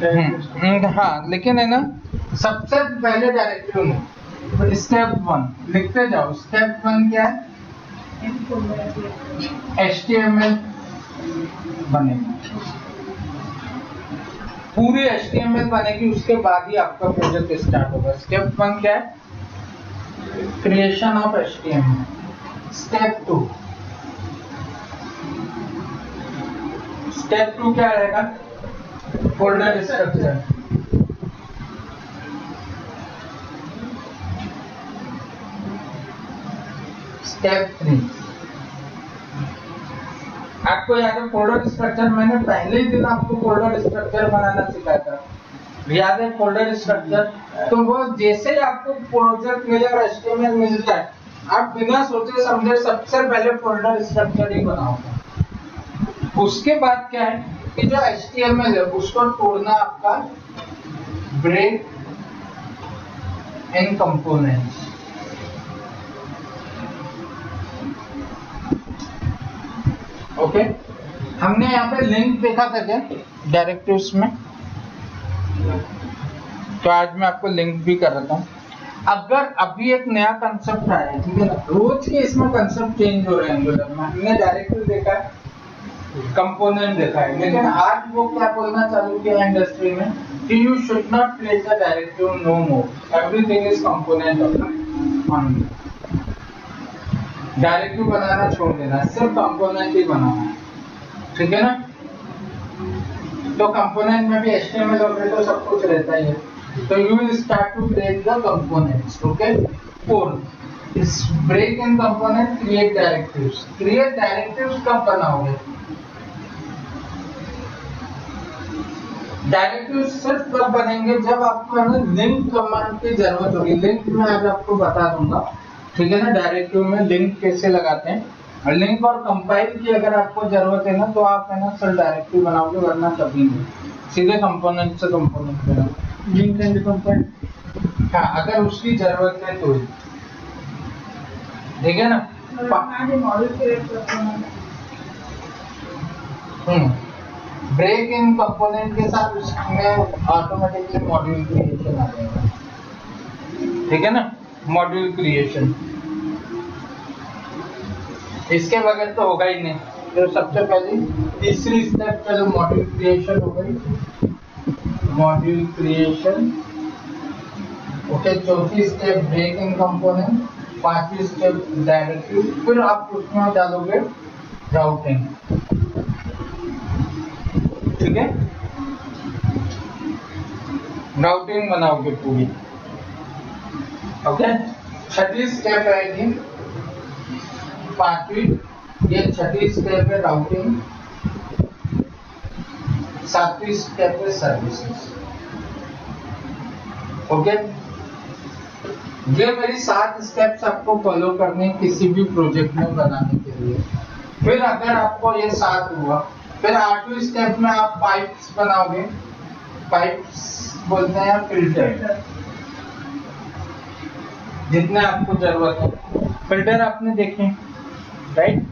हाँ, लेकिन है ना सबसे पहले डायरेक्टिव में स्टेप 1 लिखते जाओ। स्टेप 1 क्या है? HTML बनेगा, पूरी HTML बनेगी, उसके बाद ही आपका प्रोजेक्ट स्टार्ट होगा। स्टेप 1 क्या है? Creation of HTML। स्टेप 2 क्या रहेगा? Folder structure. स्टेप 3 आपको याद है फोल्डर स्ट्रक्चर, मैंने पहले ही दिन आपको फोल्डर स्ट्रक्चर बनाना सिखाया था, याद है? फोल्डर स्ट्रक्चर तो वो जैसे ही आपको प्रोजेक्ट मिले और HTML मिलता है, आप बिना सोचे समझे सबसे पहले फोल्डर स्ट्रक्चर ही बनाओगे। उसके बाद क्या है कि जो HTML है उसको तोड़ना आपका ब्रेक इन कंपोनेंट्स। ओके, हमने यहाँ पे लिंक देखा था क्या डायरेक्टिव्स में? तो आज मैं आपको लिंक भी कर रहा हूँ। अगर अभी एक नया कंसेप्ट आया है, ठीक है ना, रोज के इसमें कंसेप्ट चेंज हो रहे हैं एंगुलर में। हमने डायरेक्टिव देखा है, कंपोनेंट देखा है, लेकिन आज वो क्या बोलना चालू किया इंडस्ट्री में कि you should not create a directive no more, everything is component only. Directive बनाना छोड़ देना, सिर्फ कंपोनेंट ही बनाना है, ठीक है ना? तो कंपोनेंट में भी HTML वगैरह तो सब कुछ रहता ही है। तो you will start to create the components. Okay, 4 is break in component, create directives. Create directives कब बनाओगे? डायरेक्टिव सिर्फ तब बनेंगे जब आपको है ना लिंक कमांड की जरूरत होगी। लिंक मैं आज आपको बता दूंगा, ठीक है ना? डायरेक्टिव में लिंक कैसे लगाते हैं, और लिंक और कंपाइल की अगर आपको जरूरत है ना तो आप है ना सिर्फ डायरेक्टिव बनाओगे, वरना कभी नहीं, सीधे कंपोनेंट से कंपोनेंट बनाओगे। लिंक एंड कंपाइल, हाँ, अगर उसकी जरूरत है तो, ठीक है ना? ब्रेक इन कंपोनेंट के साथ उसमें ऑटोमेटिकली मॉड्यूल क्रिएशन आ जाएगा, ठीक है ना? मॉड्यूल क्रिएशन इसके बगैर तो होगा ही नहीं। तो सबसे पहले तीसरी स्टेप पे जो मॉड्यूल क्रिएशन हो गई, मॉड्यूल क्रिएशन। ओके, चौथी स्टेप ब्रेक इन कंपोनेंट, पांचवी स्टेप डायरेक्टिव, फिर आप उसमें डालोगे राउटिंग, ठीक है? राउटिंग बनाओगे पूरी। ओके, छठी स्टेप आएगी, पांचवी, ये छठी स्टेप है राउटिंग, सातवीं स्टेप है सर्विसेज। ओके, ये मेरी 7 स्टेप्स आपको फॉलो करने किसी भी प्रोजेक्ट में बनाने के लिए। फिर अगर आपको ये 7 हुआ, फिर 8वीं स्टेप में आप पाइप्स बनाओगे। पाइप्स बोलते हैं फिल्टर, जितने आपको जरूरत है। फिल्टर आपने देखे, राइट?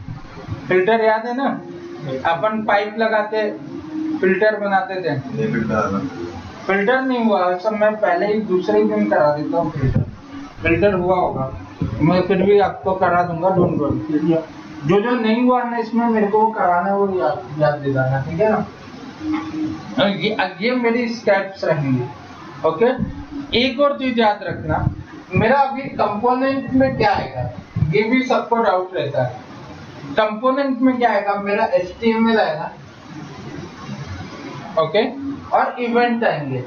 फिल्टर याद है ना? अपन पाइप लगाते फिल्टर बनाते थे। फिल्टर नहीं हुआ, सब मैं पहले ही दूसरे दिन करा देता हूँ। फिल्टर हुआ होगा, मैं फिर भी आपको करा दूंगा, डोंट वरी। जो नहीं हुआ ना इसमें मेरे को कराना, वो याद दे देना, ठीक है ना? ये मेरी स्टेप्स रहेंगे। ओके, एक और चीज याद रखना, मेरा अभी कंपोनेंट में क्या आएगा, ये भी सबको डाउट रहता है। कंपोनेंट में क्या आएगा? मेरा HTML आएगा, ओके, और इवेंट आएंगे।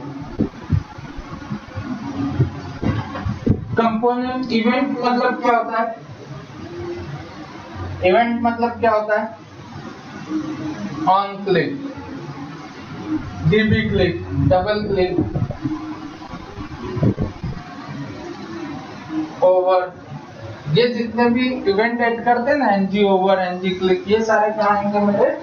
कंपोनेंट इवेंट मतलब क्या होता है? इवेंट मतलब क्या होता है? On click, dB click, double click, over, ये जितने भी इवेंट ऐड करते हैं ना, NG ओवर, NG क्लिक, ये सारे क्या आएंगे मेरे?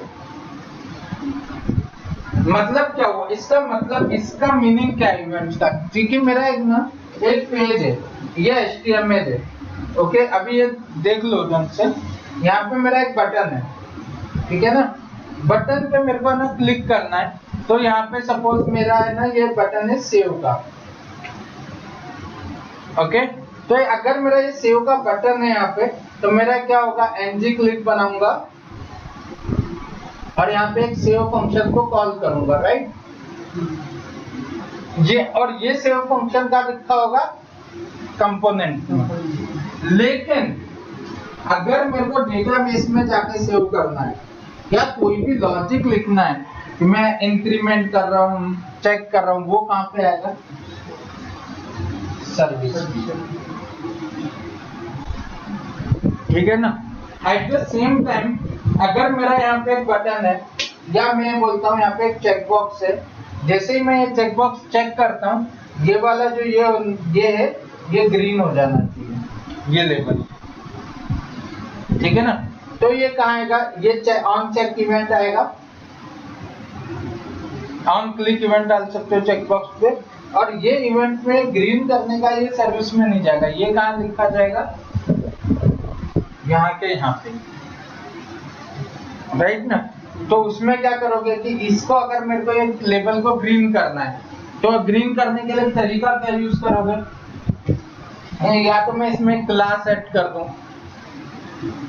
मतलब क्या हुआ इसका? मतलब इसका मीनिंग क्या है इवेंट्स का? ठीक है, मेरा एक पेज है, ये HTML है। ओके, अभी ये देख लो ढंग से, यहाँ पे मेरा एक बटन है, ठीक है ना? बटन पे मेरे को ना क्लिक करना है, तो यहाँ पे सपोज मेरा है ना ये बटन है सेव का, ओके। तो अगर मेरा ये सेव का बटन है यहाँ पे, तो मेरा क्या होगा, ng क्लिक बनाऊंगा और यहाँ पे एक सेव फंक्शन को कॉल करूंगा, राइट। ये सेव फंक्शन का लिखा होगा कंपोनेंट में। लेकिन अगर मेरे को डेटाबेस में जाके सेव करना है या कोई भी लॉजिक लिखना है कि मैं इंक्रीमेंट कर रहा हूँ, चेक कर रहा हूँ, वो कहाँ पे आएगा, सर्विस, ठीक है ना। एट द सेम टाइम अगर मेरा यहाँ पे एक बटन है या मैं बोलता हूँ यहाँ पे एक चेक बॉक्स है, जैसे ही मैं ये चेक बॉक्स चेक करता हूँ, ये वाला जो ये है ये ग्रीन हो जाना चाहिए, ये लेवल, ठीक है ना। तो ये कहाँ आएगा, ये ऑन चेक इवेंट आएगा, ऑन क्लिक इवेंट डाल सकते हो चेक बॉक्स पे, और ये इवेंट में ग्रीन करने का ये सर्विस में नहीं जाएगा, ये कहाँ लिखा जाएगा, यहाँ के यहाँ पे, राइट ना। तो उसमें क्या करोगे कि इसको अगर मेरे को ये लेबल को ग्रीन करना है, तो ग्रीन करने के लिए तरीका क्या यूज करोगे, या तो मैं इसमें क्लास ऐड कर दूं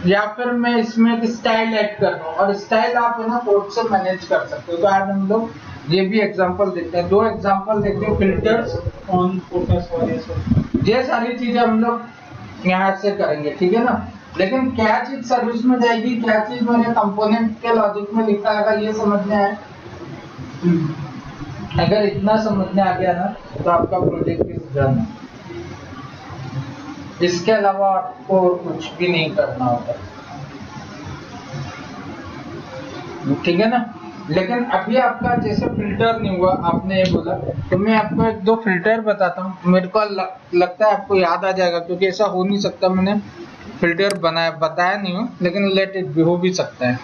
या फिर मैं इसमें एक स्टाइल ऐड कर दूं, और स्टाइल आप है ना कोड से मैनेज कर सकते हो। तो आज हम लोग ये भी एग्जांपल देखते हैं, 2 एग्जांपल देखते हैं, फिल्टर्स, ऑन फोकस और ये सारी चीजें हम लोग यहाँ से करेंगे, ठीक है ना। लेकिन क्या चीज सर्विस में जाएगी, क्या चीज मेरे कंपोनेंट के लॉजिक में लिखा आएगा, ये समझने आए। अगर इतना समझने आ गया ना तो आपका प्रोजेक्ट इज डन। इसके अलावा आपको कुछ भी नहीं करना होगा, ठीक है ना। लेकिन अभी आपका जैसे फिल्टर नहीं हुआ, आपने ये बोला, तो मैं आपको 1-2 फिल्टर बताता हूँ। मेरे को लगता है आपको याद आ जाएगा, क्योंकि ऐसा हो नहीं सकता मैंने फिल्टर बताया नहीं हूँ, लेकिन लेट इट भी, हो भी सकता है।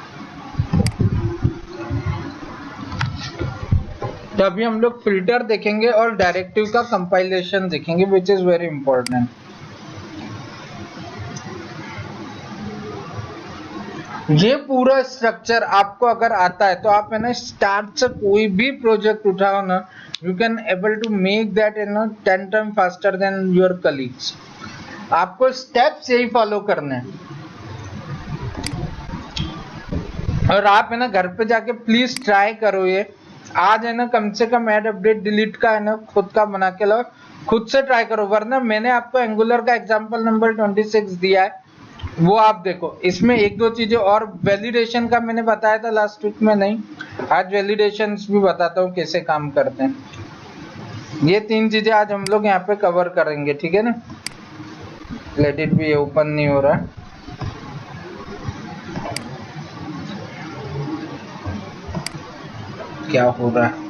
तो अभी हम लोग फिल्टर देखेंगे और डायरेक्टिव का कंपाइलेशन देखेंगे, विच इज वेरी इंपॉर्टेंट। ये पूरा स्ट्रक्चर आपको अगर आता है तो आप है ना स्टार्ट से कोई भी प्रोजेक्ट उठाओ ना, you can able to make that 10 time faster than your colleagues. आपको स्टेप्स यही फॉलो करने हैं, और आप है ना घर पे जाके प्लीज ट्राई करो। ये आज है ना कम से कम ऐड अपडेट डिलीट का है ना खुद का बना के लो, खुद से ट्राई करो। वरना मैंने आपको एंगुलर का एग्जांपल नंबर 26 दिया है, वो आप देखो। इसमें 1-2 चीजें और, वैलिडेशन का मैंने बताया था लास्ट वीक में, नहीं आज वैलिडेशन भी बताता हूँ कैसे काम करते हैं। ये 3 चीजें आज हम लोग यहाँ पे कवर करेंगे, ठीक है ना। लेट इट बी, ओपन नहीं हो रहा, क्या हो रहा है।